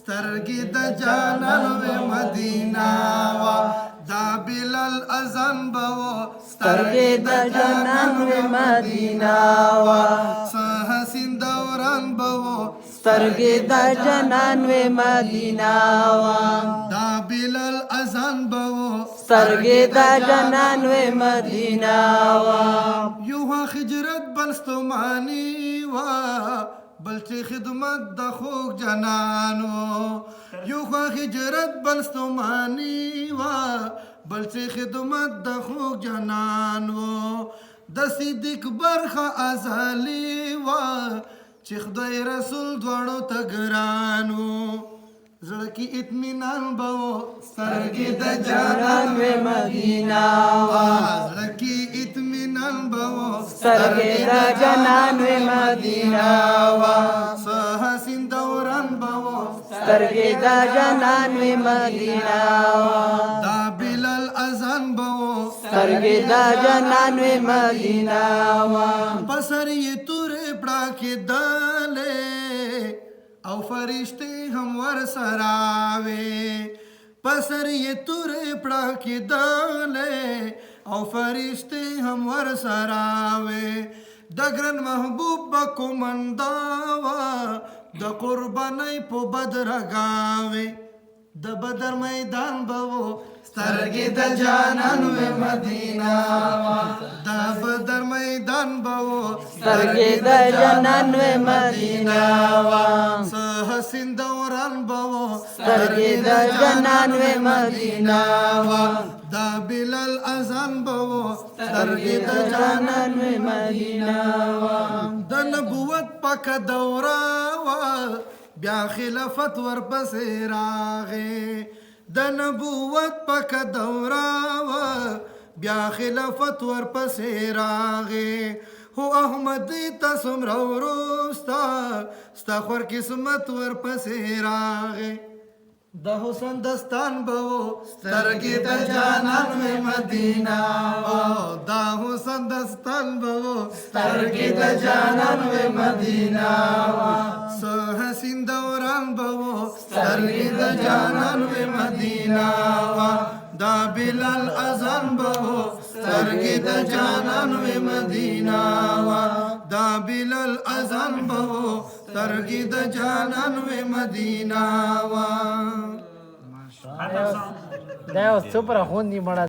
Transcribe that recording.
سترګې د جانان وې مدینه وا دا بلال اذان به و سترګې د جانان وې مدینه وا څه حسین دوران به و سترګې د جانان وې مدینه وا دا بلال اذان به و سترګې د جانان وې مدینه وا یو خجرت بل ستومانی وا بل چې خدمت د خوږ جنانو یو خجرت بل ستومانی وا بل چې خدمت د خوږ جنانو د صدیق برخه ازلی وا چې خدای رسول دواړو ته ګرانو زړه کې اطمینان به و سترګې د جانان وې مدینه وا زړه کې اطمینان به و سترګې د جانان وې مدینه وا څه حسین دوران به و سترګې د جانان وې مدینه وا دا بلال اذان به و سترګې د جانان وې مدینه وا پسر یې تورې پړاکې دلې او فرشتې هم ورسره وې پسر یې تورې پړاکې دلې او فرشتې هم ورسره وې د ګران محبوب به کومنده وه د قربانۍ په بدرګاوې د بدر میدان به و سترګې د جانان وې مدینه وا د بدر میدان به و سترګې د جانان وې مدینه وا څه حسین دوران به و سترګې د جانان وې مدینه وا دا بلال اذان به و سترګې د جانان وې مدینه وا د نبوت پکه دوره وا بیا خلافت ورپسې راغې د نبوت پکه دوره وا بیا خلافت ورپسې راغې هو احمدی ته څومره وروسته ستا خور قسمت ورپسې راغې د حسن دستان به و سترګې د جانان وې مدینه وا دا حسن دستان به و سترګې د جانان وې مدینه وا څه حسین دوران به و سترګې د جانان وې مدینه وا دا بلال اذان به و سترګې د جانان وې مدینه وا دا بلال اذان به و سترګې د جانان وې مدینه وا دا اوس څومره خوندي مړه